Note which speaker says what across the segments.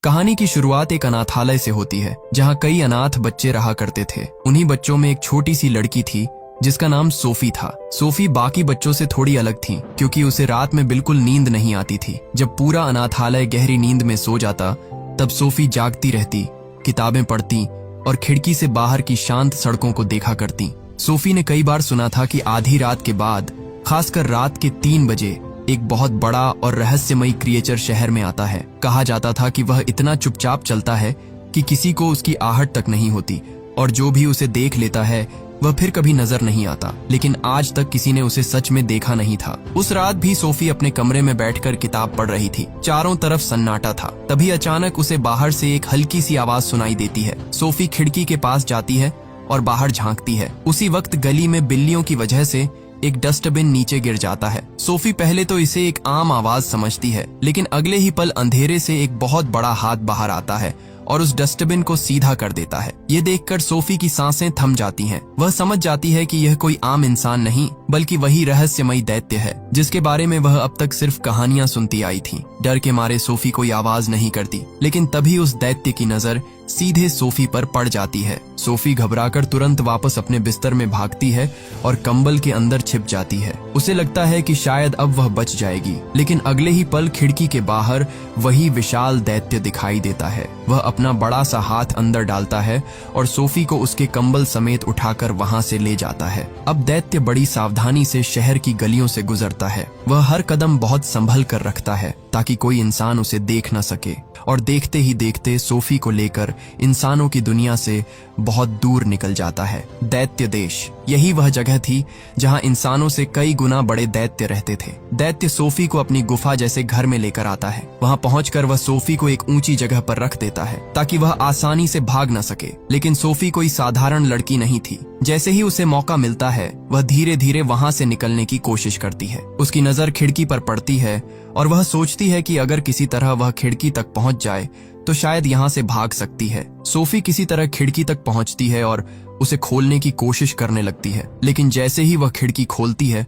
Speaker 1: कहानी की शुरुआत एक अनाथालय से होती है जहाँ कई अनाथ बच्चे रहा करते थे। उन्हीं बच्चों में एक छोटी सी लड़की थी जिसका नाम सोफी था। सोफी बाकी बच्चों से थोड़ी अलग थी क्योंकि उसे रात में बिल्कुल नींद नहीं आती थी। जब पूरा अनाथालय गहरी नींद में सो जाता तब सोफी जागती रहती, किताबें पढ़ती और खिड़की से बाहर की शांत सड़कों को देखा करती। सोफी ने कई बार सुना था कि आधी रात के बाद, खासकर रात के 3 बजे, एक बहुत बड़ा और रहस्यमयी क्रिएचर शहर में आता है। कहा जाता था कि वह इतना चुपचाप चलता है कि किसी को उसकी आहट तक नहीं होती और जो भी उसे देख लेता है वह फिर कभी नजर नहीं आता। लेकिन आज तक किसी ने उसे सच में देखा नहीं था। उस रात भी सोफी अपने कमरे में बैठकर किताब पढ़ रही थी। चारों तरफ सन्नाटा था। तभी अचानक उसे बाहर से एक हल्की सी आवाज सुनाई देती है। सोफी खिड़की के पास जाती है और बाहर झांकती है। उसी वक्त गली में बिल्लियों की वजह से एक डस्टबिन नीचे गिर जाता है। सोफी पहले तो इसे एक आम आवाज समझती है, लेकिन अगले ही पल अंधेरे से एक बहुत बड़ा हाथ बाहर आता है और उस डस्टबिन को सीधा कर देता है। ये देखकर सोफी की सांसें थम जाती हैं। वह समझ जाती है कि यह कोई आम इंसान नहीं बल्कि वही रहस्यमयी दैत्य है जिसके बारे में वह अब तक सिर्फ कहानियां सुनती आई थी। डर के मारे सोफी कोई आवाज नहीं करती, लेकिन तभी उस दैत्य की नजर सीधे सोफी पर पड़ जाती है। सोफी घबराकर तुरंत वापस अपने बिस्तर में भागती है और कंबल के अंदर छिप जाती है। उसे लगता है कि शायद अब वह बच जाएगी, लेकिन अगले ही पल खिड़की के बाहर वही विशाल दैत्य दिखाई देता है। वह अपना बड़ा सा हाथ अंदर डालता है और सोफी को उसके कंबल समेत उठाकर वहां से ले जाता है। अब दैत्य बड़ी सावधानी से शहर की गलियों से गुजरता है। वह हर कदम बहुत संभल कर रखता है ताकि कोई इंसान उसे देख न सके, और देखते ही देखते सोफी को लेकर इंसानों की दुनिया से बहुत दूर निकल जाता है। दैत्य देश, यही वह जगह थी जहां इंसानों से कई गुना बड़े दैत्य रहते थे। दैत्य सोफी को अपनी गुफा जैसे घर में लेकर आता है। वहां पहुंचकर वह सोफी को एक ऊंची जगह पर रख देता है ताकि वह आसानी से भाग न सके। लेकिन सोफी कोई साधारण लड़की नहीं थी। जैसे ही उसे मौका मिलता है वह धीरे धीरे वहां से निकलने की कोशिश करती है। उसकी नजर खिड़की पर पड़ती है और वह सोचती है कि अगर किसी तरह वह खिड़की तक पहुंच जाए तो शायद यहाँ से भाग सकती है। सोफी किसी तरह खिड़की तक पहुंचती है और उसे खोलने की कोशिश करने लगती है, लेकिन जैसे ही वह खिड़की खोलती है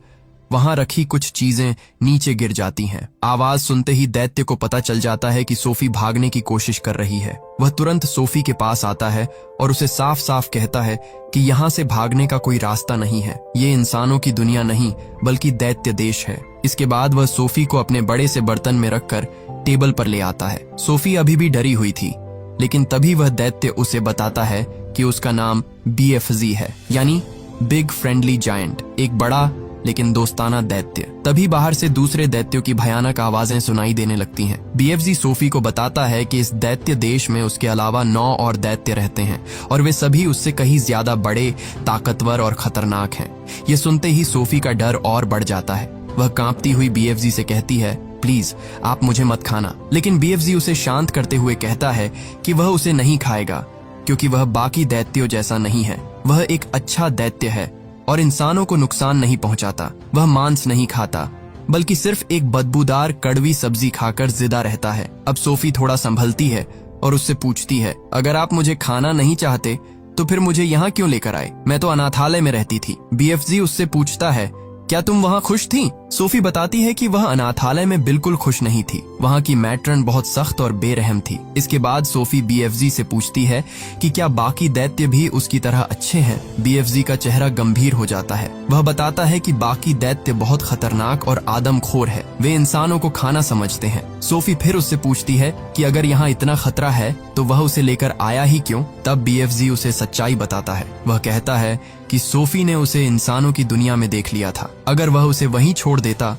Speaker 1: वहां रखी कुछ चीजें नीचे गिर जाती हैं। आवाज सुनते ही दैत्य को पता चल जाता है कि सोफी भागने की कोशिश कर रही है। वह तुरंत सोफी के पास आता है और उसे साफ साफ कहता है कि यहाँ से भागने का कोई रास्ता नहीं है। ये इंसानों की दुनिया नहीं बल्कि दैत्य देश है। इसके बाद वह सोफी को अपने बड़े से बर्तन में रखकर टेबल पर ले आता है। सोफी अभी भी डरी हुई थी, लेकिन तभी वह दैत्य उसे बताता है कि उसका नाम BFZ है, यानी बिग फ्रेंडली जायंट, एक बड़ा लेकिन दोस्ताना दैत्य। तभी बाहर से दूसरे दैत्यों की भयानक आवाजें सुनाई देने लगती हैं। BFZ सोफी को बताता है कि इस दैत्य देश में उसके अलावा 9 और दैत्य रहते हैं और वे सभी उससे कहीं ज्यादा बड़े, ताकतवर और खतरनाक हैं। ये सुनते ही सोफी का डर और बढ़ जाता है। वह कांपती हुई BFZ से कहती है, प्लीज आप मुझे मत खाना। लेकिन BFZ उसे शांत करते हुए कहता है कि वह उसे नहीं खाएगा क्योंकि वह बाकी दैत्यों जैसा नहीं है। वह एक अच्छा दैत्य है और इंसानों को नुकसान नहीं पहुंचाता। वह मांस नहीं खाता बल्कि सिर्फ एक बदबूदार कड़वी सब्जी खाकर जिंदा रहता है। अब सोफी थोड़ा संभलती है और उससे पूछती है, अगर आप मुझे खाना नहीं चाहते तो फिर मुझे यहाँ क्यों लेकर आए? मैं तो अनाथालय में रहती थी। BFZ उससे पूछता है, क्या तुम वहाँ खुश थी? सोफी बताती है कि वह अनाथालय में बिल्कुल खुश नहीं थी। वहाँ की मैट्रन बहुत सख्त और बेरहम थी। इसके बाद सोफी BFZ से पूछती है कि क्या बाकी दैत्य भी उसकी तरह अच्छे हैं? BFZ का चेहरा गंभीर हो जाता है। वह बताता है कि बाकी दैत्य बहुत खतरनाक और आदमखोर है। वे इंसानों को खाना समझते हैं। सोफी फिर उससे पूछती है कि अगर यहाँ इतना खतरा है तो वह उसे लेकर आया ही क्यों? तब BFZ उसे सच्चाई बताता है। वह कहता है कि सोफी ने उसे इंसानों की दुनिया में देख लिया था। अगर वह उसे वहीं छोड़ देता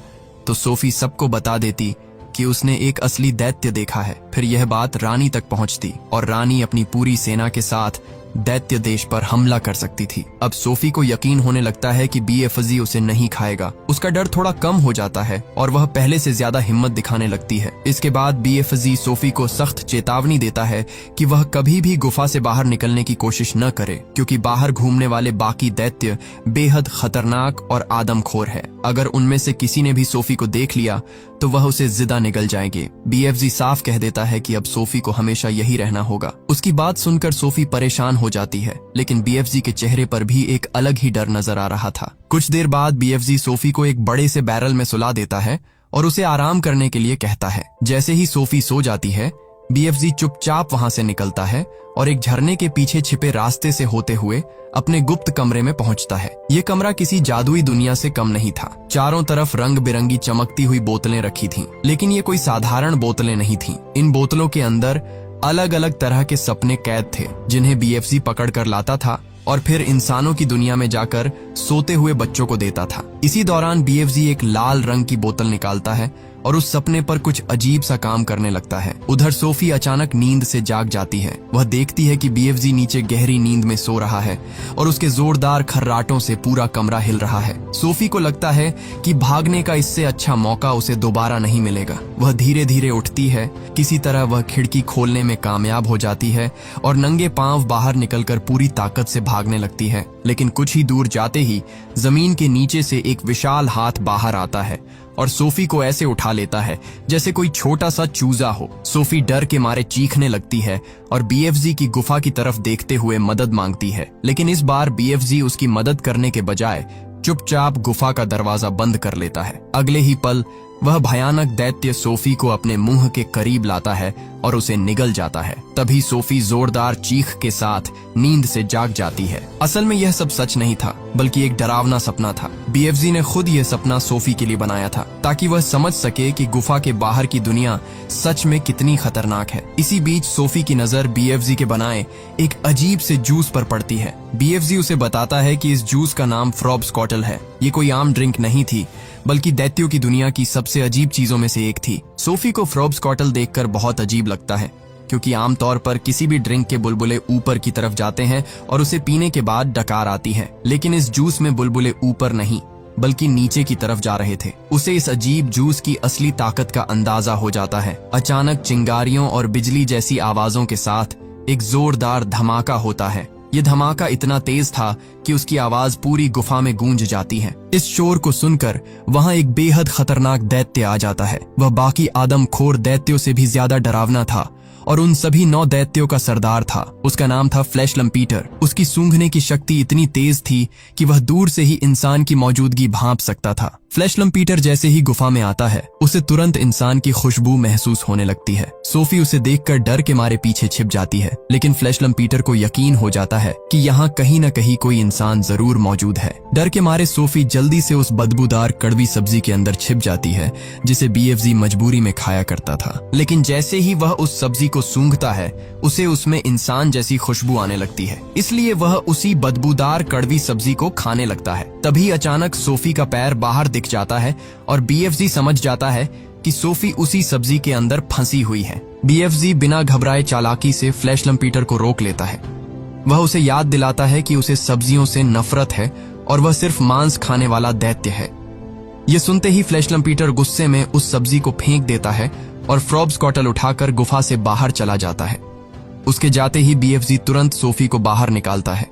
Speaker 1: तो सोफी सबको बता देती कि उसने एक असली दैत्य देखा है। फिर यह बात रानी तक पहुंचती और रानी अपनी पूरी सेना के साथ दैत्य देश पर हमला कर सकती थी। अब सोफी को यकीन होने लगता है कि BFZ उसे नहीं खाएगा। उसका डर थोड़ा कम हो जाता है और वह पहले से ज्यादा हिम्मत दिखाने लगती है। इसके बाद BFZ सोफी को सख्त चेतावनी देता है कि वह कभी भी गुफा से बाहर निकलने की कोशिश न करे क्योंकि बाहर घूमने वाले बाकी दैत्य बेहद खतरनाक और आदमखोर है। अगर उनमें से किसी ने भी सोफी को देख लिया तो वह उसे जिंदा निगल जाएंगे। BFZ साफ कह देता है कि अब सोफी को हमेशा यही रहना होगा। उसकी बात सुनकर सोफी परेशान हो जाती है, लेकिन BFZ के चेहरे पर भी एक अलग ही डर नजर आ रहा था। कुछ देर बाद BFZ सोफी को एक बड़े से बैरल में सुला देता है और उसे आराम करने के लिए कहता है। जैसे ही सोफी सो जाती है बीएफजी चुपचाप वहां से निकलता है और एक झरने के पीछे छिपे रास्ते से होते हुए अपने गुप्त कमरे में पहुंचता है। ये कमरा किसी जादुई दुनिया से कम नहीं था। चारों तरफ रंग बिरंगी चमकती हुई बोतलें रखी थीं, लेकिन ये कोई साधारण बोतलें नहीं थीं। इन बोतलों के अंदर अलग अलग तरह के सपने कैद थे, जिन्हें बीएफजी पकड़ कर लाता था और फिर इंसानों की दुनिया में जाकर सोते हुए बच्चों को देता था। इसी दौरान बीएफजी एक लाल रंग की बोतल निकालता है और उस सपने पर कुछ अजीब सा काम करने लगता है। उधर सोफी अचानक नींद से जाग जाती है। वह देखती है कि बीएफजी नीचे गहरी नींद में सो रहा है और उसके जोरदार खर्राटों से पूरा कमरा हिल रहा है। सोफी को लगता है कि भागने का इससे अच्छा मौका उसे दोबारा नहीं मिलेगा। वह धीरे धीरे उठती है। किसी तरह वह खिड़की खोलने में कामयाब हो जाती है और नंगे पांव बाहर निकलकर पूरी ताकत से भागने लगती है। लेकिन कुछ ही दूर जाते ही जमीन के नीचे से एक विशाल हाथ बाहर आता है और सोफी को ऐसे उठा लेता है जैसे कोई छोटा सा चूजा हो। सोफी डर के मारे चीखने लगती है और बीएफजी की गुफा की तरफ देखते हुए मदद मांगती है, लेकिन इस बार बीएफजी उसकी मदद करने के बजाय चुपचाप गुफा का दरवाजा बंद कर लेता है। अगले ही पल वह भयानक दैत्य सोफी को अपने मुंह के करीब लाता है और उसे निगल जाता है। तभी सोफी जोरदार चीख के साथ नींद से जाग जाती है। असल में यह सब सच नहीं था, बल्कि एक डरावना सपना था। बीएफजी ने खुद यह सपना सोफी के लिए बनाया था ताकि वह समझ सके कि गुफा के बाहर की दुनिया सच में कितनी खतरनाक है। इसी बीच सोफी की नजर बीएफजी के बनाए एक अजीब से जूस पर पड़ती है। बीएफजी उसे बताता है कि इस जूस का नाम फ्रॉबस्कॉटल है। ये कोई आम ड्रिंक नहीं थी, बल्कि दैत्यों की दुनिया की सबसे अजीब चीजों में से एक थी। सोफी को फ्रॉबस्कॉटल देखकर बहुत अजीब लगता है, क्योंकि आमतौर पर किसी भी ड्रिंक के बुलबुले ऊपर की तरफ जाते हैं और उसे पीने के बाद डकार आती है, लेकिन इस जूस में बुलबुले ऊपर नहीं बल्कि नीचे की तरफ जा रहे थे। उसे इस अजीब जूस की असली ताकत का अंदाजा हो जाता है। अचानक चिंगारियों और बिजली जैसी आवाजों के साथ एक जोरदार धमाका होता है। ये धमाका इतना तेज था कि उसकी आवाज पूरी गुफा में गूंज जाती है। इस शोर को सुनकर वहां एक बेहद खतरनाक दैत्य आ जाता है। वह बाकी आदमखोर दैत्यों से भी ज्यादा डरावना था और उन सभी 9 दैत्यों का सरदार था। उसका नाम था फ्लैश लंपीटर। उसकी सूंघने की शक्ति इतनी तेज थी कि वह दूर से ही इंसान की मौजूदगी भांप सकता था। फ्लैश लंपीटर जैसे ही गुफा में आता है, उसे तुरंत इंसान की खुशबू महसूस होने लगती है। सोफी उसे देखकर डर के मारे पीछे छिप जाती है, लेकिन फ्लैश लंपीटर को यकीन हो जाता है कि यहाँ कहीं न कहीं कोई इंसान जरूर मौजूद है। डर के मारे सोफी जल्दी से उस बदबूदार कड़वी सब्जी के अंदर छिप जाती है, जिसे बीएफजी मजबूरी में खाया करता था। लेकिन जैसे ही वह उस सब्जी को सूंघता है, उसे उसमें इंसान जैसी खुशबू आने लगती है, इसलिए वह उसी बदबूदार कड़वी सब्जी को खाने लगता है। तभी अचानक सोफी का पैर बाहर दिख जाता है और बीएफजी समझ जाता है कि सोफी उसी सब्जी के अंदर फंसी हुई है। बीएफजी बिना घबराए चालाकी से फ्लैश लंपीटर को रोक लेता है। वह उसे याद दिलाता है कि उसे सब्जियों से नफरत है और वह सिर्फ मांस खाने वाला दैत्य है। ये सुनते ही फ्लैश लंपीटर गुस्से में उस सब्जी को फेंक देता है और फ्रॉबस्कॉटल उठाकर गुफा से बाहर चला जाता है। उसके जाते ही बीएफजी तुरंत सोफी को बाहर निकालता है।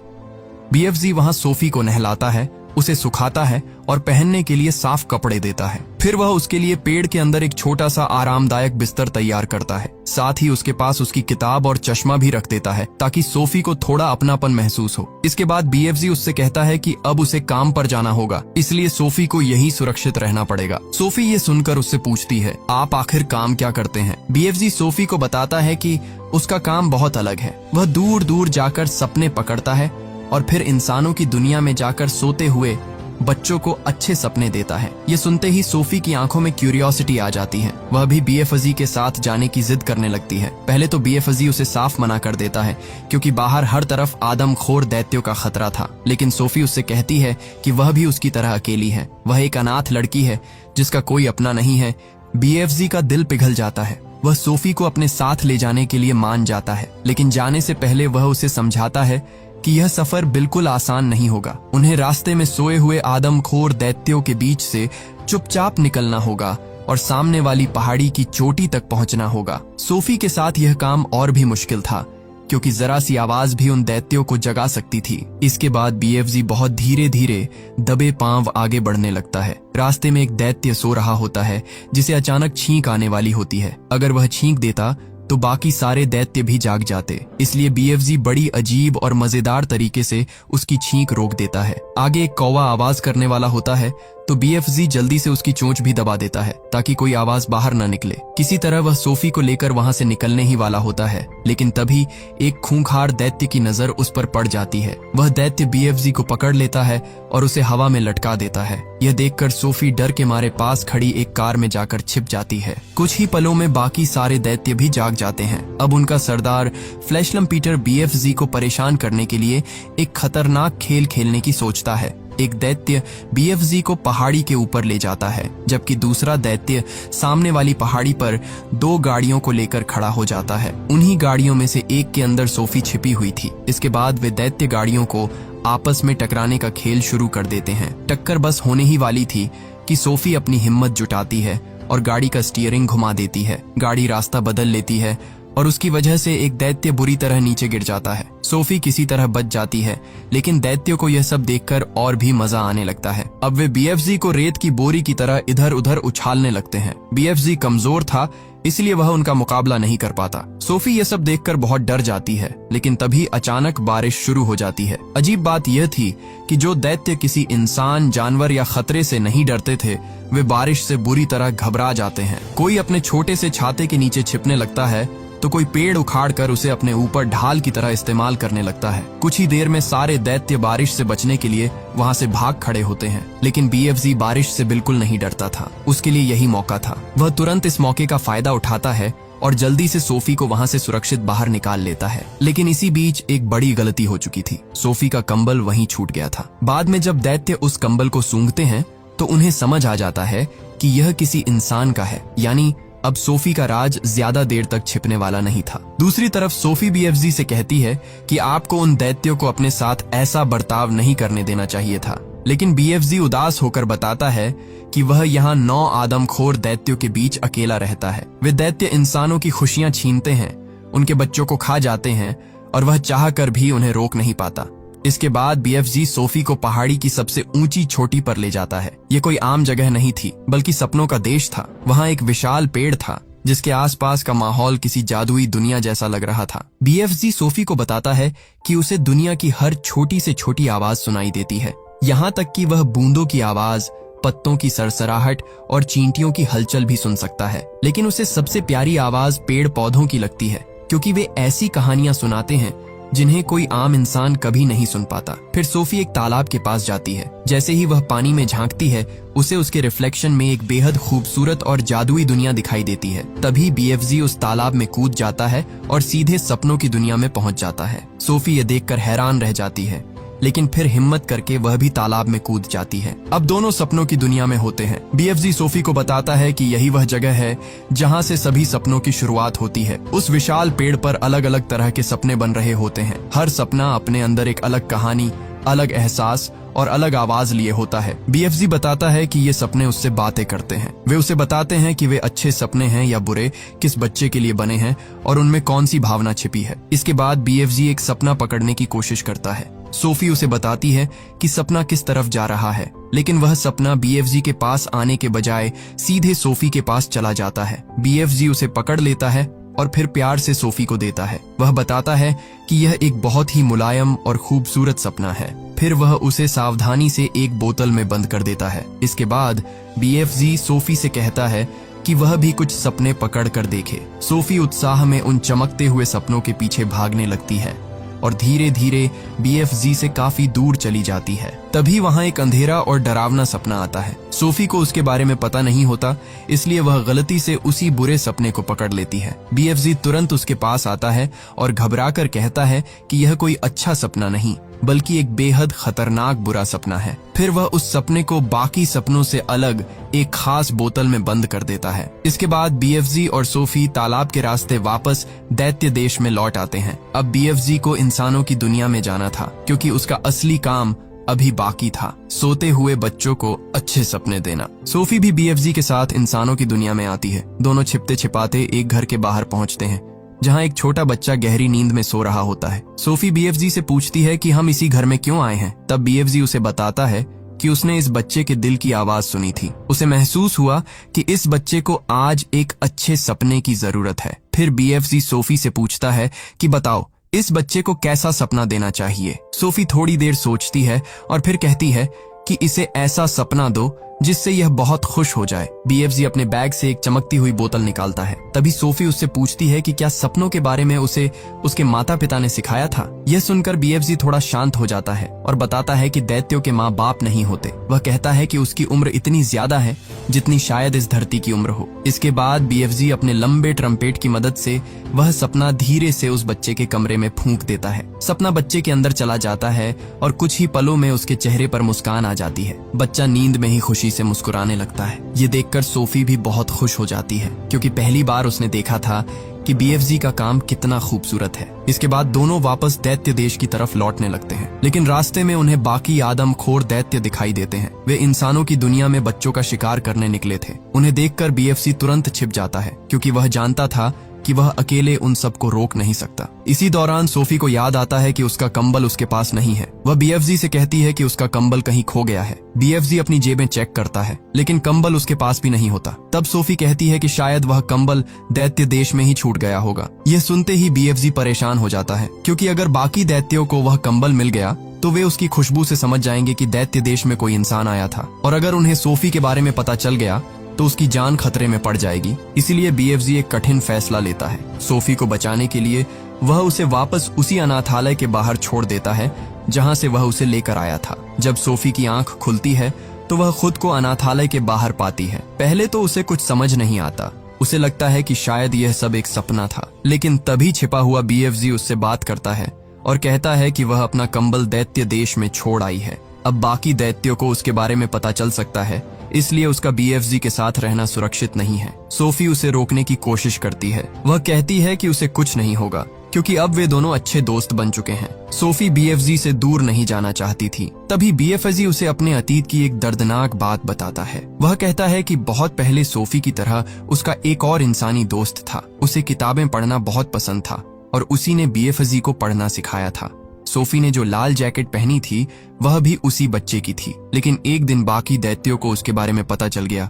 Speaker 1: बीएफजी वहां सोफी को नहलाता है, उसे सुखाता है और पहनने के लिए साफ कपड़े देता है। फिर वह उसके लिए पेड़ के अंदर एक छोटा सा आरामदायक बिस्तर तैयार करता है। साथ ही उसके पास उसकी किताब और चश्मा भी रख देता है ताकि सोफी को थोड़ा अपनापन महसूस हो। इसके बाद बीएफजी उससे कहता है कि अब उसे काम पर जाना होगा, इसलिए सोफी को यहीं सुरक्षित रहना पड़ेगा। सोफी ये सुनकर उससे पूछती है, आप आखिर काम क्या करते हैं? बीएफजी सोफी को बताता है कि उसका काम बहुत अलग है। वह दूर दूर जाकर सपने पकड़ता है और फिर इंसानों की दुनिया में जाकर सोते हुए बच्चों को अच्छे सपने देता है। ये सुनते ही सोफी की आंखों में क्यूरियोसिटी आ जाती है। वह भी बीएफजी के साथ जाने की जिद करने लगती है। पहले तो बीएफजी उसे साफ मना कर देता है, क्योंकि बाहर हर तरफ आदमखोर दैत्यों का खतरा था। लेकिन सोफी उससे कहती है कि वह भी उसकी तरह अकेली है। वह एक अनाथ लड़की है जिसका कोई अपना नहीं है। बीएफजी का दिल पिघल जाता है। वह सोफी को अपने साथ ले जाने के लिए मान जाता है, लेकिन जाने से पहले वह उसे समझाता है कि यह सफर बिल्कुल आसान नहीं होगा। उन्हें रास्ते में सोए हुए आदमखोर दैत्यों के बीच से चुपचाप निकलना होगा और सामने वाली पहाड़ी की चोटी तक पहुंचना होगा। सोफी के साथ यह काम और भी मुश्किल था, क्योंकि जरा सी आवाज भी उन दैत्यों को जगा सकती थी। इसके बाद बीएफजी बहुत धीरे धीरे दबे पांव आगे बढ़ने लगता है। रास्ते में एक दैत्य सो रहा होता है, जिसे अचानक छींक आने वाली होती है। अगर वह छींक देता तो बाकी सारे दैत्य भी जाग जाते, इसलिए बीएफजी बड़ी अजीब और मजेदार तरीके से उसकी छींक रोक देता है। आगे एक कौवा आवाज करने वाला होता है, तो BFZ जल्दी से उसकी चोंच भी दबा देता है ताकि कोई आवाज बाहर न निकले। किसी तरह वह सोफी को लेकर वहां से निकलने ही वाला होता है, लेकिन तभी एक खूंखार दैत्य की नजर उस पर पड़ जाती है। वह दैत्य BFZ को पकड़ लेता है और उसे हवा में लटका देता है। यह देखकर सोफी डर के मारे पास खड़ी एक कार में जाकर छिप जाती है। कुछ ही पलों में बाकी सारे दैत्य भी जाग जाते हैं। अब उनका सरदार फ्लैशलम पीटर BFZ को परेशान करने के लिए एक खतरनाक खेल खेलने की सोचता है। एक दैत्य BFZ को पहाड़ी के ऊपर ले जाता है, जबकि दूसरा दैत्य सामने वाली पहाड़ी पर 2 गाड़ियों को लेकर खड़ा हो जाता है। उन्हीं गाड़ियों में से एक के अंदर सोफी छिपी हुई थी। इसके बाद वे दैत्य गाड़ियों को आपस में टकराने का खेल शुरू कर देते हैं। टक्कर बस होने ही वाली थी कि सोफी अपनी हिम्मत जुटाती है और गाड़ी का स्टीयरिंग घुमा देती है। गाड़ी रास्ता बदल लेती है और उसकी वजह से एक दैत्य बुरी तरह नीचे गिर जाता है। सोफी किसी तरह बच जाती है, लेकिन दैत्यों को यह सब देखकर और भी मजा आने लगता है। अब वे BFZ को रेत की बोरी की तरह इधर उधर उछालने लगते हैं। BFZ कमजोर था, इसलिए वह उनका मुकाबला नहीं कर पाता। सोफी यह सब देखकर बहुत डर जाती है, लेकिन तभी अचानक बारिश शुरू हो जाती है। अजीब बात यह थी कि जो दैत्य किसी इंसान, जानवर या खतरे से नहीं डरते थे, वे बारिश से बुरी तरह घबरा जाते हैं। कोई अपने छोटे से छाते के नीचे छिपने लगता है, तो कोई पेड़ उखाड़कर उसे अपने ऊपर ढाल की तरह इस्तेमाल करने लगता है। कुछ ही देर में सारे दैत्य बारिश से बचने के लिए वहां से भाग खड़े होते हैं, लेकिन BFZ बारिश से बिल्कुल नहीं डरता था। उसके लिए यही मौका था। वह तुरंत इस मौके का फायदा उठाता है और जल्दी से सोफी को वहां से सुरक्षित बाहर निकाल लेता है। लेकिन इसी बीच एक बड़ी गलती हो चुकी थी। सोफी का कंबल वहीं छूट गया था। बाद में जब दैत्य उस कंबल को सूंघते हैं तो उन्हें समझ आ जाता है कि यह किसी इंसान का है, यानी अब सोफी का राज ज्यादा देर तक छिपने वाला नहीं था। दूसरी तरफ सोफी BFZ से कहती है कि आपको उन दैत्यों को अपने साथ ऐसा बर्ताव नहीं करने देना चाहिए था, लेकिन BFZ उदास होकर बताता है कि वह यहाँ 9 आदमखोर दैत्यों के बीच अकेला रहता है। वे दैत्य इंसानों की खुशियां छीनते हैं, उनके बच्चों को खा जाते हैं और वह चाह कर भी उन्हें रोक नहीं पाता। इसके बाद BFZ सोफी को पहाड़ी की सबसे ऊंची चोटी पर ले जाता है। ये कोई आम जगह नहीं थी, बल्कि सपनों का देश था। वहाँ एक विशाल पेड़ था जिसके आसपास का माहौल किसी जादुई दुनिया जैसा लग रहा था। BFZ सोफी को बताता है कि उसे दुनिया की हर छोटी से छोटी आवाज सुनाई देती है, यहाँ तक कि वह बूंदों की आवाज, पत्तों की सरसराहट और चींटियों की हलचल भी सुन सकता है। लेकिन उसे सबसे प्यारी आवाज पेड़ पौधों की लगती है, क्योंकि वे ऐसी कहानियां सुनाते हैं जिन्हें कोई आम इंसान कभी नहीं सुन पाता। फिर सोफी एक तालाब के पास जाती है। जैसे ही वह पानी में झांकती है, उसे उसके रिफ्लेक्शन में एक बेहद खूबसूरत और जादुई दुनिया दिखाई देती है। तभी BFZ उस तालाब में कूद जाता है और सीधे सपनों की दुनिया में पहुंच जाता है। सोफी ये देखकर हैरान रह जाती है, लेकिन फिर हिम्मत करके वह भी तालाब में कूद जाती है। अब दोनों सपनों की दुनिया में होते हैं। BFZ सोफी को बताता है कि यही वह जगह है जहां से सभी सपनों की शुरुआत होती है। उस विशाल पेड़ पर अलग अलग तरह के सपने बन रहे होते हैं। हर सपना अपने अंदर एक अलग कहानी, अलग एहसास और अलग आवाज लिए होता है। BFZ बताता है कि ये सपने उससे बातें करते हैं। वे उसे बताते हैं कि वे अच्छे सपने हैं या बुरे, किस बच्चे के लिए बने हैं और उनमें कौन सी भावना छिपी है। इसके बाद BFZ एक सपना पकड़ने की कोशिश करता है। सोफी उसे बताती है कि सपना किस तरफ जा रहा है, लेकिन वह सपना BFZ के पास आने के बजाय सीधे सोफी के पास चला जाता है। BFZ उसे पकड़ लेता है और फिर प्यार से सोफी को देता है। वह बताता है कि यह एक बहुत ही मुलायम और खूबसूरत सपना है। फिर वह उसे सावधानी से एक बोतल में बंद कर देता है। इसके बाद BFZ सोफी से कहता है कि वह भी कुछ सपने पकड़ कर देखे। सोफी उत्साह में उन चमकते हुए सपनों के पीछे भागने लगती है और धीरे धीरे BFZ से काफी दूर चली जाती है। तभी वहां एक अंधेरा और डरावना सपना आता है। सोफी को उसके बारे में पता नहीं होता, इसलिए वह गलती से उसी बुरे सपने को पकड़ लेती है। BFZ तुरंत उसके पास आता है और घबराकर कहता है कि यह कोई अच्छा सपना नहीं, बल्कि एक बेहद खतरनाक बुरा सपना है। फिर वह उस सपने को बाकी सपनों से अलग एक खास बोतल में बंद कर देता है। इसके बाद BFZ और सोफी तालाब के रास्ते वापस दैत्य देश में लौट आते हैं। अब BFZ को इंसानों की दुनिया में जाना था, क्योंकि उसका असली काम अभी बाकी था, सोते हुए बच्चों को अच्छे सपने देना। सोफी भी BFZ के साथ इंसानों की दुनिया में आती है। दोनों छिपते छिपाते एक घर के बाहर पहुंचते हैं, जहां एक छोटा बच्चा गहरी नींद में सो रहा होता है। सोफी BFZ से पूछती है कि हम इसी घर में क्यों आए हैं। तब BFZ उसे बताता है कि उसने इस बच्चे के दिल की आवाज सुनी थी। उसे महसूस हुआ कि इस बच्चे को आज एक अच्छे सपने की जरूरत है। फिर BFZ सोफी से पूछता है कि बताओ, इस बच्चे को कैसा सपना देना चाहिए। सोफी थोड़ी देर सोचती है और फिर कहती है कि इसे ऐसा सपना दो जिससे यह बहुत खुश हो जाए। बीएफजी अपने बैग से एक चमकती हुई बोतल निकालता है। तभी सोफी उससे पूछती है कि क्या सपनों के बारे में उसे उसके माता पिता ने सिखाया था। यह सुनकर बीएफजी थोड़ा शांत हो जाता है और बताता है कि दैत्यों के माँ बाप नहीं होते। वह कहता है कि उसकी उम्र इतनी ज्यादा है जितनी शायद इस धरती की उम्र हो। इसके बाद बीएफजी अपने लंबे ट्रम्पेट की मदद से वह सपना धीरे से उस बच्चे के कमरे में फूंक देता है। सपना बच्चे के अंदर चला जाता है और कुछ ही पलों में उसके चेहरे पर मुस्कान आ जाती है। बच्चा नींद में ही खुशी से मुस्कुराने लगता है। ये देखकर सोफी भी बहुत खुश हो जाती है क्योंकि पहली बार उसने देखा था कि बीएफजी का काम कितना खूबसूरत है। इसके बाद दोनों वापस दैत्य देश की तरफ लौटने लगते हैं, लेकिन रास्ते में उन्हें बाकी आदमखोर दैत्य दिखाई देते हैं। वे इंसानों की दुनिया में बच्चों का शिकार करने निकले थे। उन्हें देखकर बीएफजी तुरंत छिप जाता है क्योंकि वह जानता था कि वह अकेले उन सबको रोक नहीं सकता। इसी दौरान सोफी को याद आता है कि उसका कंबल उसके पास नहीं है। वह बीएफजी से कहती है कि उसका कंबल कहीं खो गया है। बीएफजी अपनी जेबें चेक करता है लेकिन कंबल उसके पास भी नहीं होता। तब सोफी कहती है कि शायद वह कंबल दैत्य देश में ही छूट गया होगा। यह सुनते ही बीएफजी परेशान हो जाता है क्योंकि अगर बाकी दैत्यों को वह कंबल मिल गया तो वे उसकी खुशबू से समझ जाएंगे कि दैत्य देश में कोई इंसान आया था, और अगर उन्हें सोफी के बारे में पता चल गया तो उसकी जान खतरे में पड़ जाएगी। इसीलिए बीएफजी एक कठिन फैसला लेता है। सोफी को बचाने के लिए वह उसे वापस उसी अनाथालय के बाहर छोड़ देता है जहां से वह उसे लेकर आया था। जब सोफी की आंख खुलती है तो वह खुद को अनाथालय के बाहर पाती है। पहले तो उसे कुछ समझ नहीं आता। उसे लगता है कि शायद यह सब एक सपना था, लेकिन तभी छिपा हुआ बीएफजी उससे बात करता है और कहता है कि वह अपना कंबल दैत्य देश में छोड़ आई है। अब बाकी दैत्यों को उसके बारे में पता चल सकता है, इसलिए उसका बीएफजी के साथ रहना सुरक्षित नहीं है। सोफी उसे रोकने की कोशिश करती है। वह कहती है कि उसे कुछ नहीं होगा क्योंकि अब वे दोनों अच्छे दोस्त बन चुके हैं। सोफी बीएफजी से दूर नहीं जाना चाहती थी। तभी बीएफजी उसे अपने अतीत की एक दर्दनाक बात बताता है। वह कहता है कि बहुत पहले सोफी की तरह उसका एक और इंसानी दोस्त था। उसे किताबें पढ़ना बहुत पसंद था और उसी ने बीएफजी को पढ़ना सिखाया था। सोफी ने जो लाल जैकेट पहनी थी वह भी उसी बच्चे की थी, लेकिन एक दिन बाकी दैत्यों को उसके बारे में पता चल गया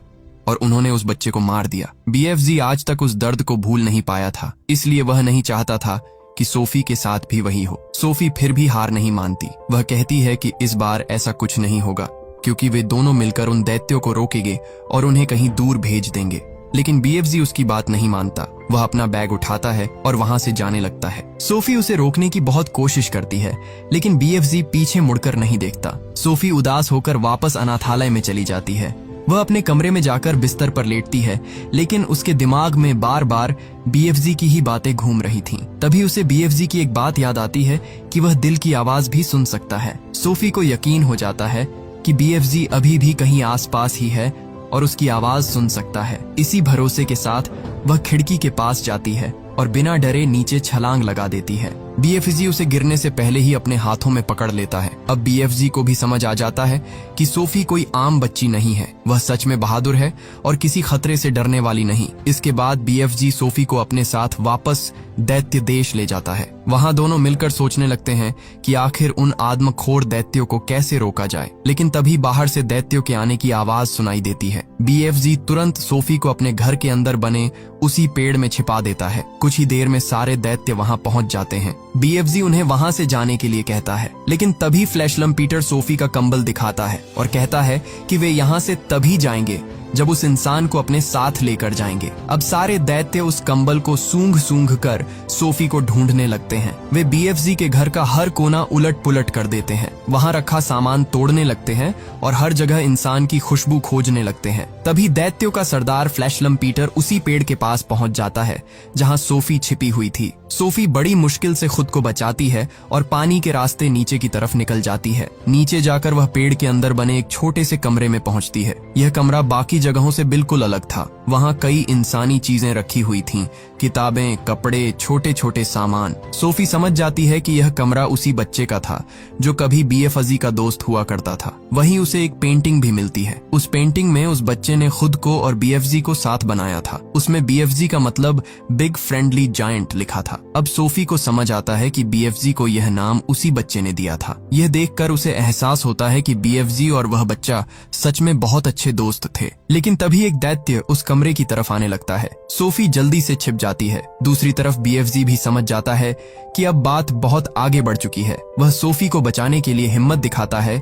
Speaker 1: और उन्होंने उस बच्चे को मार दिया। बीएफजी आज तक उस दर्द को भूल नहीं पाया था, इसलिए वह नहीं चाहता था कि सोफी के साथ भी वही हो। सोफी फिर भी हार नहीं मानती। वह कहती है कि इस बार ऐसा कुछ नहीं होगा क्योंकि वे दोनों मिलकर उन दैत्यों को रोकेंगे और उन्हें कहीं दूर भेज देंगे। लेकिन बीएफजी उसकी बात नहीं मानता। वह अपना बैग उठाता है और वहां से जाने लगता है। सोफी उसे रोकने की बहुत कोशिश करती है, लेकिन बीएफजी पीछे मुड़कर नहीं देखता। सोफी उदास होकर वापस अनाथालय में चली जाती है। वह अपने कमरे में जाकर बिस्तर पर लेटती है, लेकिन उसके दिमाग में बार बार बीएफजी की ही बातें घूम रही थीं। तभी उसे बीएफजी की एक बात याद आती है कि वह दिल की आवाज भी सुन सकता है। सोफी को यकीन हो जाता है कि बीएफजी अभी भी कहीं आसपास ही है और उसकी आवाज सुन सकता है। इसी भरोसे के साथ वह खिड़की के पास जाती है और बिना डरे नीचे छलांग लगा देती है। बीएफजी उसे गिरने से पहले ही अपने हाथों में पकड़ लेता है। अब बीएफजी को भी समझ आ जाता है कि सोफी कोई आम बच्ची नहीं है। वह सच में बहादुर है और किसी खतरे से डरने वाली नहीं। इसके बाद बीएफजी सोफी को अपने साथ वापस दैत्य देश ले जाता है। वहां दोनों मिलकर सोचने लगते हैं कि आखिर उन आदमखोर दैत्यों को कैसे रोका जाए। लेकिन तभी बाहर से दैत्यों के आने की आवाज सुनाई देती है। बीएफजी तुरंत सोफी को अपने घर के अंदर बने उसी पेड़ में छिपा देता है। कुछ ही देर में सारे दैत्य वहां पहुंच जाते हैं। बीएफजी उन्हें वहां से जाने के लिए कहता है, लेकिन तभी फ्लैशलम पीटर सोफी का कंबल दिखाता है और कहता है कि वे यहाँ से तभी जाएंगे जब उस इंसान को अपने साथ लेकर जाएंगे। अब सारे दैत्य उस कंबल को सूंघ सूंघ कर सोफी को ढूंढने लगते हैं। वे बीएफजी के घर का हर कोना उलट पुलट कर देते हैं। वहां रखा सामान तोड़ने लगते हैं और हर जगह इंसान की खुशबू खोजने लगते हैं। तभी दैत्यों का सरदार फ्लैशलम पीटर उसी पेड़ के पास पहुंच जाता है जहां सोफी छिपी हुई थी। सोफी बड़ी मुश्किल से खुद को बचाती है और पानी के रास्ते नीचे की तरफ निकल जाती है। नीचे जाकर वह पेड़ के अंदर बने एक छोटे से कमरे में पहुंचती है। यह कमरा बाकी जगहों से बिल्कुल अलग था। वहां कई इंसानी चीजें रखी हुई थीं, किताबें, कपड़े, छोटे छोटे सामान। सोफी समझ जाती है कि यह कमरा उसी बच्चे का था जो कभी बीएफजी का दोस्त हुआ करता था। वहीं उसे एक पेंटिंग भी मिलती है। उस पेंटिंग में उस बच्चे ने खुद को और बीएफजी को साथ बनाया था। उसमें बीएफजी का मतलब बिग फ्रेंडली जायंट लिखा था। अब सोफी को समझ आता है कि बीएफजी को यह नाम उसी बच्चे ने दिया था। यह देखकर उसे एहसास होता है कि बीएफजी और वह बच्चा सच में बहुत अच्छे दोस्त थे। लेकिन तभी एक दैत्य उस कमरे की तरफ आने लगता है। सोफी जल्दी से छिप जाती है। दूसरी तरफ बीएफजी भी समझ जाता है कि अब बात बहुत आगे बढ़ चुकी है। वह सोफी को बचाने के लिए हिम्मत दिखाता है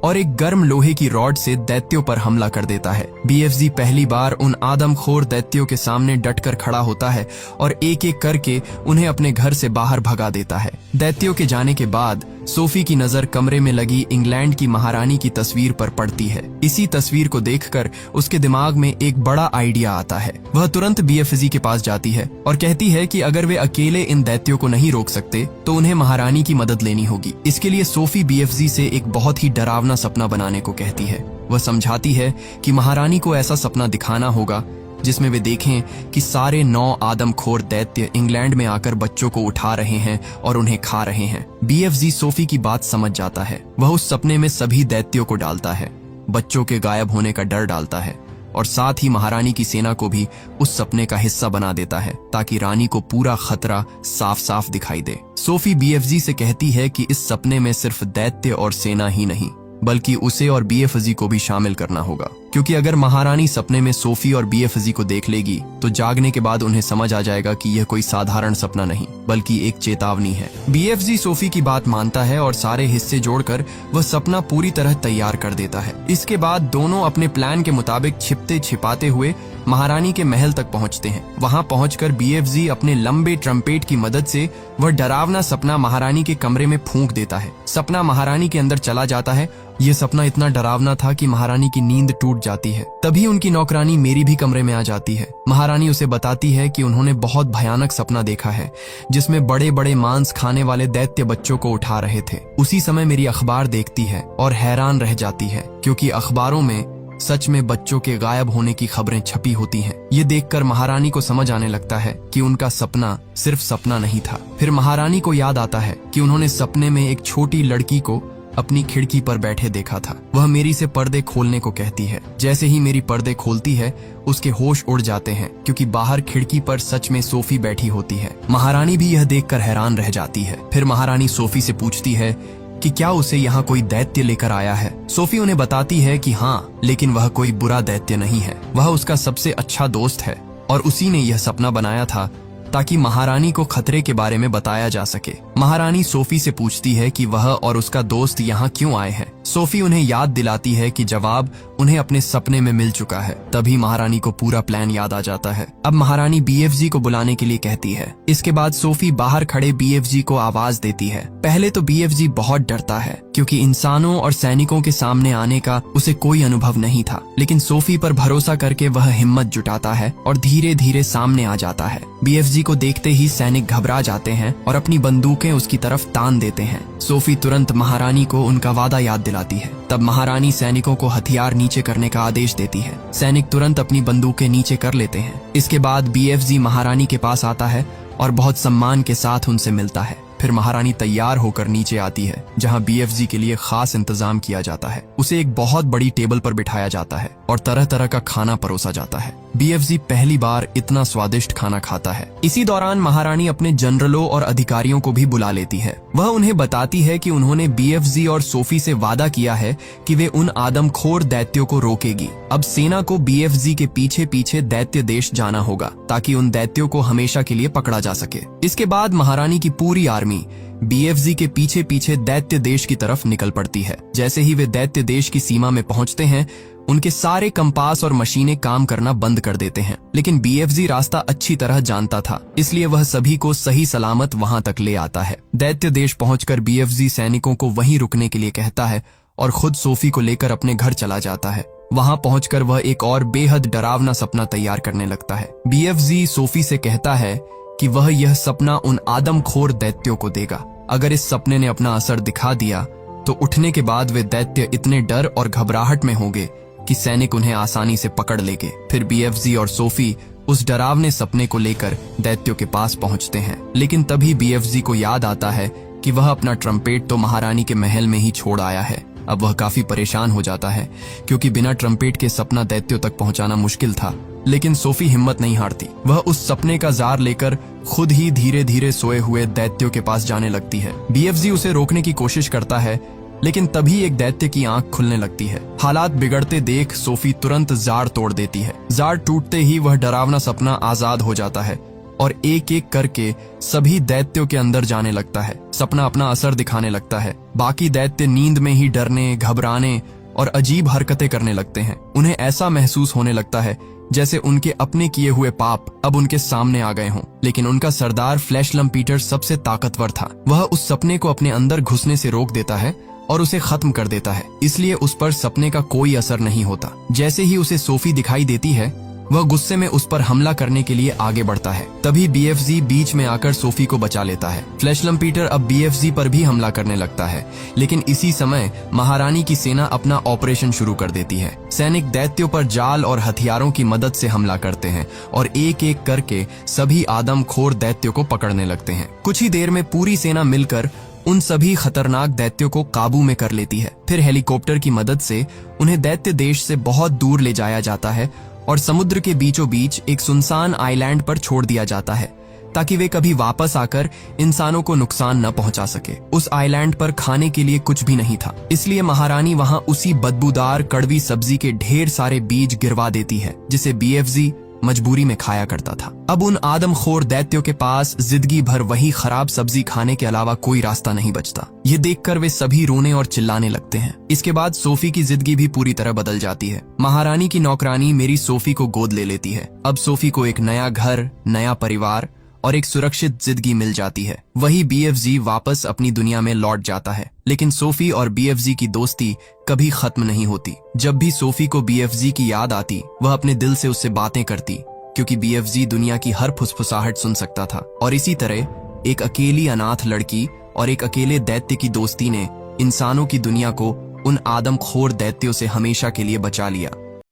Speaker 1: और एक गर्म लोहे की रॉड से दैत्यों पर हमला कर देता है। बीएफजी पहली बार उन आदमखोर दैत्यों के सामने डटकर खड़ा होता है और एक एक करके उन्हें अपने घर से बाहर भगा देता है। दैत्यों के जाने के बाद सोफी की नजर कमरे में लगी इंग्लैंड की महारानी की तस्वीर पर पड़ती है। इसी तस्वीर को देखकर उसके दिमाग में एक बड़ा आइडिया आता है। वह तुरंत बीएफजी के पास जाती है और कहती है कि अगर वे अकेले इन दैत्यों को नहीं रोक सकते तो उन्हें महारानी की मदद लेनी होगी। इसके लिए सोफी बीएफजी से एक बहुत ही डरावना सपना बनाने को कहती है। वह समझाती है कि महारानी को ऐसा सपना दिखाना होगा जिसमें वे देखें कि सारे 9 आदमखोर दैत्य इंग्लैंड में आकर बच्चों को उठा रहे हैं और उन्हें खा रहे हैं। बीएफजी सोफी की बात समझ जाता है। वह उस सपने में सभी दैत्यों को डालता है, बच्चों के गायब होने का डर डालता है और साथ ही महारानी की सेना को भी उस सपने का हिस्सा बना देता है ताकि रानी को पूरा खतरा साफ साफ दिखाई दे। सोफी बीएफजी से कहती है कि इस सपने में सिर्फ दैत्य और सेना ही नहीं बल्कि उसे और बीएफजी को भी शामिल करना होगा, क्योंकि अगर महारानी सपने में सोफी और बीएफजी को देख लेगी तो जागने के बाद उन्हें समझ आ जाएगा कि यह कोई साधारण सपना नहीं बल्कि एक चेतावनी है। बीएफजी सोफी की बात मानता है और सारे हिस्से जोड़कर वह सपना पूरी तरह तैयार कर देता है। इसके बाद दोनों अपने प्लान के मुताबिक छिपते छिपाते हुए महारानी के महल तक पहुंचते हैं। वहां पहुंचकर बीएफजी अपने लंबे ट्रम्पेट की मदद से वह डरावना सपना महारानी के कमरे में फूंक देता है। सपना महारानी के अंदर चला जाता है। यह सपना इतना डरावना था कि महारानी की नींद टूट जाती है। तभी उनकी नौकरानी मेरी भी कमरे में आ जाती है। महारानी उसे बताती है कि उन्होंने बहुत भयानक सपना देखा है जिसमें बड़े बड़े मांस खाने वाले दैत्य बच्चों को उठा रहे थे। उसी समय मेरी अखबार देखती है और हैरान रह जाती है क्योंकि अखबारों में सच में बच्चों के गायब होने की खबरें छपी होती हैं। ये देखकर महारानी को समझ आने लगता है कि उनका सपना सिर्फ सपना नहीं था। फिर महारानी को याद आता है कि उन्होंने सपने में एक छोटी लड़की को अपनी खिड़की पर बैठे देखा था। वह मेरी से पर्दे खोलने को कहती है। जैसे ही मेरी पर्दे खोलती है उसके होश उड़ जाते हैं क्योंकि बाहर खिड़की पर सच में सोफी बैठी होती है। महारानी भी यह देखकर हैरान रह जाती है। फिर महारानी सोफी से पूछती है कि क्या उसे यहाँ कोई दैत्य लेकर आया है। सोफी उन्हें बताती है कि हाँ, लेकिन वह कोई बुरा दैत्य नहीं है। वह उसका सबसे अच्छा दोस्त है और उसी ने यह सपना बनाया था ताकि महारानी को खतरे के बारे में बताया जा सके। महारानी सोफी से पूछती है कि वह और उसका दोस्त यहाँ क्यों आए हैं। सोफी उन्हें याद दिलाती है कि जवाब उन्हें अपने सपने में मिल चुका है। तभी महारानी को पूरा प्लान याद आ जाता है। अब महारानी बीएफजी को बुलाने के लिए कहती है। इसके बाद सोफी बाहर खड़े बीएफजी को आवाज देती है। पहले तो बीएफजी बहुत डरता है क्योंकि इंसानों और सैनिकों के सामने आने का उसे कोई अनुभव नहीं था, लेकिन सोफी पर भरोसा करके वह हिम्मत जुटाता है और धीरे धीरे सामने आ जाता है। बीएफजी को देखते ही सैनिक घबरा जाते हैं और अपनी बंदूकें उसकी तरफ तान देते हैं। सोफी तुरंत महारानी को उनका वादा याद दिलाती है। तब महारानी सैनिकों को हथियार नीचे करने का आदेश देती है। सैनिक तुरंत अपनी बंदूकें नीचे कर लेते हैं। इसके बाद बीएफजी महारानी के पास आता है और बहुत सम्मान के साथ उनसे मिलता है। फिर महारानी तैयार होकर नीचे आती है जहां बीएफजी के लिए खास इंतजाम किया जाता है। उसे एक बहुत बड़ी टेबल पर बिठाया जाता है और तरह तरह का खाना परोसा जाता है। बीएफजी पहली बार इतना स्वादिष्ट खाना खाता है। इसी दौरान महारानी अपने जनरलों और अधिकारियों को भी बुला लेती है। वह उन्हें बताती है कि उन्होंने बीएफजी और सोफी से वादा किया है कि वे उन आदमखोर दैत्यों को रोकेगी। अब सेना को बीएफजी के पीछे पीछे दैत्य देश जाना होगा ताकि उन दैत्यों को हमेशा के लिए पकड़ा जा सके। इसके बाद महारानी की पूरी आर्मी बीएफजी के पीछे पीछे दैत्य देश की तरफ निकल पड़ती है। जैसे ही वे दैत्य देश की सीमा में पहुंचते हैं उनके सारे कंपास और मशीनें काम करना बंद कर देते हैं, लेकिन बीएफजी रास्ता अच्छी तरह जानता था, इसलिए वह सभी को सही सलामत वहां तक ले आता है। दैत्य देश पहुंचकर बीएफजी सैनिकों को वहीं रुकने के लिए कहता है और खुद सोफी को लेकर अपने घर चला जाता है। वहां पहुंचकर वह एक और बेहद डरावना सपना तैयार करने लगता है। बीएफजी सोफी से कहता है कि वह यह सपना उन आदमखोर दैत्यों को देगा। अगर इस सपने ने अपना असर दिखा दिया तो उठने के बाद वे दैत्य इतने डर और घबराहट में होंगे कि सैनिक उन्हें आसानी से पकड़ लेंगे। फिर बीएफजी और सोफी उस डरावने सपने को लेकर दैत्यों के पास पहुंचते हैं, लेकिन तभी बीएफजी को याद आता है कि वह अपना ट्रम्पेट तो महारानी के महल में ही छोड़ आया है। अब वह काफी परेशान हो जाता है क्योंकि बिना ट्रम्पेट के सपना दैत्यों तक पहुंचाना मुश्किल था, लेकिन सोफी हिम्मत नहीं हारती। वह उस सपने का जार लेकर खुद ही धीरे धीरे सोए हुए दैत्यों के पास जाने लगती है। बीएफजी उसे रोकने की कोशिश करता है, लेकिन तभी एक दैत्य की आंख खुलने लगती है। हालात बिगड़ते देख सोफी तुरंत जार तोड़ देती है। जार टूटते ही वह डरावना सपना आजाद हो जाता है और एक एक करके सभी दैत्यों के अंदर जाने लगता है। सपना अपना असर दिखाने लगता है। बाकी दैत्य नींद में ही डरने, घबराने और अजीब हरकतें करने लगते हैं। उन्हें ऐसा महसूस होने लगता है जैसे उनके अपने किए हुए पाप अब उनके सामने आ गए हों। लेकिन उनका सरदार फ्लैश लम्पीटर सबसे ताकतवर था। वह उस सपने को अपने अंदर घुसने से रोक देता है और उसे खत्म कर देता है। इसलिए उस पर सपने का कोई असर नहीं होता। जैसे ही उसे सोफी दिखाई देती है, वह गुस्से में उस पर हमला करने के लिए आगे बढ़ता है। तभी बीएफजी बीच में आकर सोफी को बचा लेता है। फ्लैश लम्पीटर अब बीएफजी पर भी हमला करने लगता है, लेकिन इसी समय महारानी की सेना अपना ऑपरेशन शुरू कर देती है। सैनिक दैत्यों पर जाल और हथियारों की मदद से हमला करते हैं और एक एक करके सभी आदमखोर दैत्यों को पकड़ने लगते हैं। कुछ ही देर में पूरी सेना मिलकर उन सभी खतरनाक दैत्यों को काबू में कर लेती है। फिर हेलीकॉप्टर की मदद से उन्हें दैत्य देश से बहुत दूर ले जाया जाता है और समुद्र के बीचों बीच एक सुनसान आइलैंड पर छोड़ दिया जाता है, ताकि वे कभी वापस आकर इंसानों को नुकसान न पहुंचा सके। उस आइलैंड पर खाने के लिए कुछ भी नहीं था, इसलिए महारानी वहां उसी बदबूदार कड़वी सब्जी के ढेर सारे बीज गिरवा देती है, जिसे बीएफजी मजबूरी में खाया करता था। अब उन आदमखोर दैत्यों के पास जिंदगी भर वही खराब सब्जी खाने के अलावा कोई रास्ता नहीं बचता। ये देखकर वे सभी रोने और चिल्लाने लगते हैं। इसके बाद सोफी की जिंदगी भी पूरी तरह बदल जाती है। महारानी की नौकरानी मेरी सोफी को गोद ले लेती है। अब सोफी को एक नया घर, नया परिवार और एक सुरक्षित जिंदगी मिल जाती है। वही बीएफजी वापस अपनी दुनिया में लौट जाता है, लेकिन सोफी और बीएफजी की दोस्ती कभी खत्म नहीं होती। जब भी सोफी को बीएफजी की याद आती, वह अपने दिल से उससे बातें करती, क्योंकि बीएफजी दुनिया की हर फुसफुसाहट सुन सकता था। और इसी तरह एक अकेली अनाथ लड़की और एक अकेले दैत्य की दोस्ती ने इंसानों की दुनिया को उन आदमखोर दैत्यों से हमेशा के लिए बचा लिया।